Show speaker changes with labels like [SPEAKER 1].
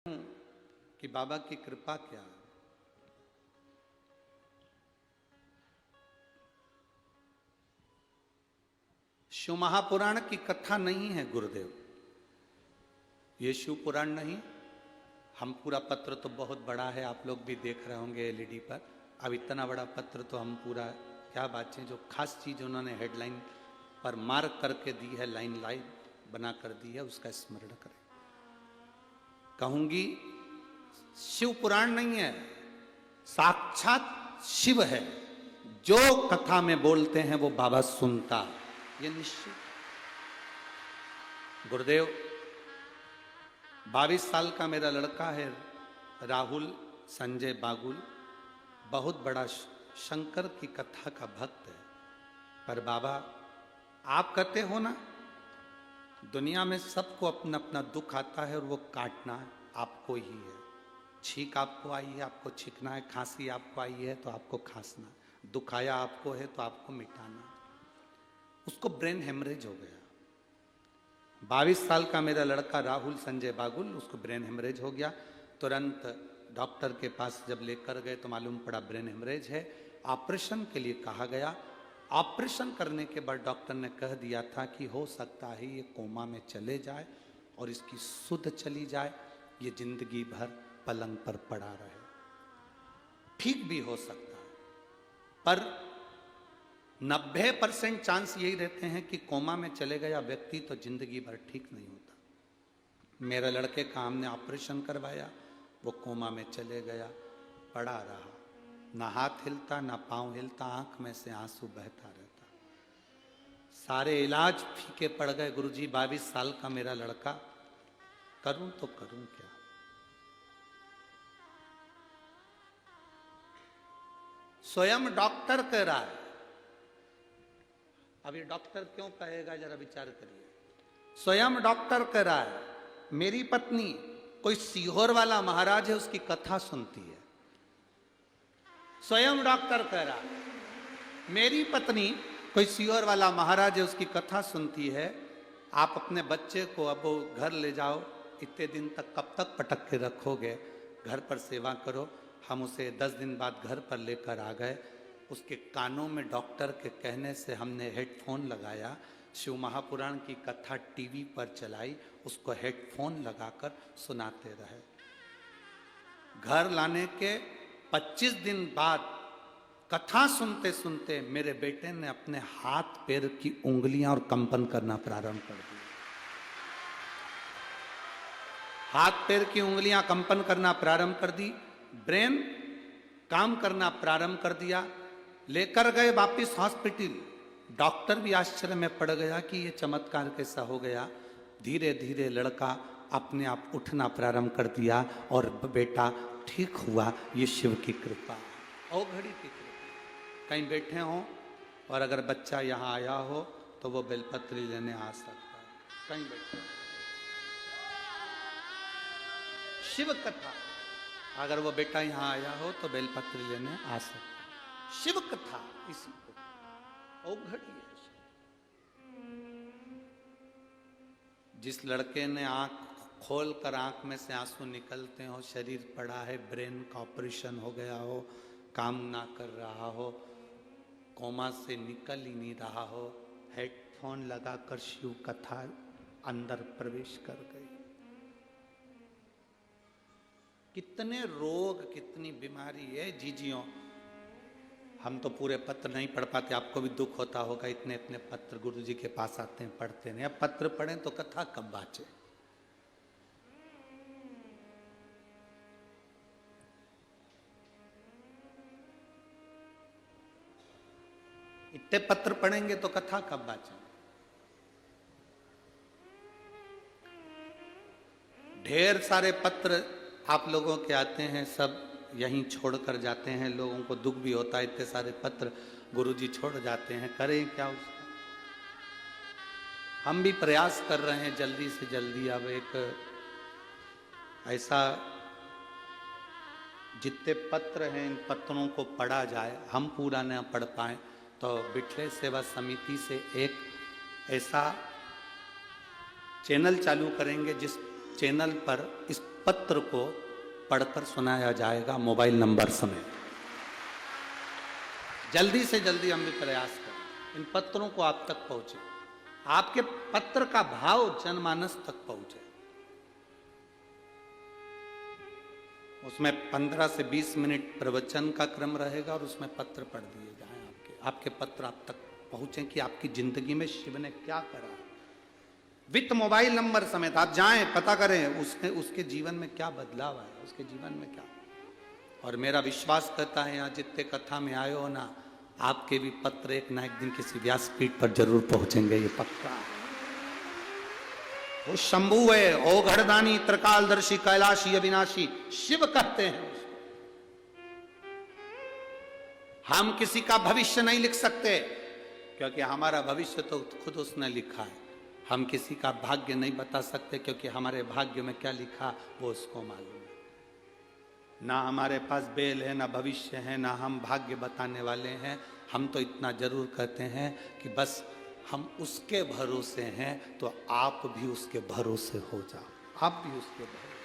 [SPEAKER 1] कि बाबा की कृपा क्या। शिव महापुराण की कथा नहीं है गुरुदेव, ये शिव पुराण नहीं। हम पूरा पत्र तो बहुत बड़ा है, आप लोग भी देख रहे होंगे एलईडी पर। अब इतना बड़ा पत्र तो हम पूरा क्या बात है, जो खास चीज उन्होंने हेडलाइन पर मार्क करके दी है, लाइन लाइन बना कर दी है, उसका स्मरण करें। कहूंगी शिव पुराण नहीं है, साक्षात शिव है। जो कथा में बोलते हैं वो बाबा सुनता, ये निश्चित। गुरुदेव 22 साल का मेरा लड़का है राहुल संजय बागुल, बहुत बड़ा शंकर की कथा का भक्त है। पर बाबा आप कहते हो ना, दुनिया में सबको अपना अपना दुख आता है और वो काटना आपको ही है। छींक आपको आई है, आपको छींकना है। खांसी आपको आई है तो आपको खांसना, दुख आया आपको है तो आपको मिटाना। उसको ब्रेन हेमरेज हो गया। 22 साल का मेरा लड़का राहुल संजय बागुल, उसको ब्रेन हेमरेज हो गया। तुरंत डॉक्टर के पास जब लेकर गए तो मालूम पड़ा ब्रेन हेमरेज है। ऑपरेशन के लिए कहा गया। ऑपरेशन करने के बाद डॉक्टर ने कह दिया था कि हो सकता है ये कोमा में चले जाए और इसकी सुध चली जाए, ये जिंदगी भर पलंग पर पड़ा रहे। ठीक भी हो सकता है, पर 90% चांस यही रहते हैं कि कोमा में चले गया व्यक्ति तो जिंदगी भर ठीक नहीं होता। मेरे लड़के का हमने ऑपरेशन करवाया, वो कोमा में चले गया, पड़ा रहा, ना हाथ हिलता ना पांव हिलता, आंख में से आंसू बहता रहता। सारे इलाज फीके पड़ गए। गुरुजी 22 साल का मेरा लड़का, करूं तो करूं क्या। स्वयं डॉक्टर कह रहा है। अब ये डॉक्टर क्यों कहेगा, जरा विचार करिए। स्वयं डॉक्टर कह रहा है मेरी पत्नी कोई सीहोर वाला महाराज है, उसकी कथा सुनती है। स्वयं डॉक्टर कह रहा है मेरी पत्नी कोई सीहोर वाला महाराज है, उसकी कथा सुनती है। आप अपने बच्चे को अब घर ले जाओ, इतने दिन तक कब तक पटक के रखोगे, घर पर सेवा करो। हम उसे 10 दिन बाद घर पर लेकर आ गए। उसके कानों में डॉक्टर के कहने से हमने हेडफोन लगाया, शिव महापुराण की कथा टीवी पर चलाई, उसको हेडफोन लगाकर सुनाते रहे। घर लाने के 25 दिन बाद कथा सुनते सुनते मेरे बेटे ने अपने हाथ पैर की उंगलियां और कंपन करना प्रारंभ कर दिया। हाथ पैर की उंगलियां कंपन करना प्रारंभ कर दी, ब्रेन काम करना प्रारंभ कर दिया। लेकर गए वापिस हॉस्पिटल। डॉक्टर भी आश्चर्य में पड़ गया कि ये चमत्कार कैसा हो गया। धीरे धीरे लड़का अपने आप उठना प्रारंभ कर दिया और बेटा ठीक हुआ। ये शिव की कृपा और घड़ी की कृपा। कहीं बैठे हो और अगर बच्चा यहाँ आया हो तो वो बेलपत्री लेने आ सकता है। कहीं बैठे हो, शिव कथा, अगर वो बेटा यहाँ आया हो तो बेलपत्री लेने आ सकता है। शिव कथा इसी को और घड़ी है। जिस लड़के ने आंख खोल कर आंख में से आंसू निकलते हो, शरीर पड़ा है, ब्रेन का ऑपरेशन हो गया हो, काम ना कर रहा हो, कोमा से निकल ही नहीं रहा हो, हेडफोन लगाकर शिव कथा अंदर प्रवेश कर गई। कितने रोग, कितनी बीमारी है जीजियों। हम तो पूरे पत्र नहीं पढ़ पाते, आपको भी दुख होता होगा। इतने इतने पत्र गुरु जी के पास आते हैं, पढ़ते नहीं। अब पत्र पढ़ें तो कथा कब बाचे। इतने पत्र पढ़ेंगे तो कथा कब बाचे। ढेर सारे पत्र आप लोगों के आते हैं, सब यहीं छोड़कर जाते हैं। लोगों को दुख भी होता है, इतने सारे पत्र गुरुजी छोड़ जाते हैं, करें क्या उसका। हम भी प्रयास कर रहे हैं जल्दी से जल्दी। अब एक ऐसा, जितने पत्र हैं इन पत्रों को पढ़ा जाए। हम पूरा न पढ़ पाए तो बिठले सेवा समिति से एक ऐसा चैनल चालू करेंगे जिस चैनल पर इस पत्र को पढ़कर सुनाया जाएगा मोबाइल नंबर समेत। जल्दी से जल्दी हम भी प्रयास करें इन पत्रों को आप तक पहुंचे, आपके पत्र का भाव जनमानस तक पहुंचे। उसमें 15 से 20 मिनट प्रवचन का क्रम रहेगा और उसमें पत्र पढ़ दिए जाएं। आपके पत्र आप तक पहुंचे कि आपकी जिंदगी में शिव ने क्या करा, विथ मोबाइल नंबर समेत आप जाएं, पता करें उसके जीवन में क्या बदलाव आया, उसके जीवन में क्या। और मेरा विश्वास करता है यहाँ जितने कथा में आए हो ना, आपके भी पत्र एक ना एक दिन किसी व्यासपीठ पर जरूर पहुंचेंगे, ये पक्का है। वो शंभु है, ओ घड़दानी, त्रिकालदर्शी, कैलाशी, अविनाशी, शिव कहते हैं उसको। हम किसी का भविष्य नहीं लिख सकते क्योंकि हमारा भविष्य तो खुद उसने लिखा है। हम किसी का भाग्य नहीं बता सकते क्योंकि हमारे भाग्य में क्या लिखा वो उसको मालूम है। ना हमारे पास बेल है, ना भविष्य है, ना हम भाग्य बताने वाले हैं। हम तो इतना जरूर कहते हैं कि बस हम उसके भरोसे हैं, तो आप भी उसके भरोसे हो जाओ, आप भी उसके भरोसे।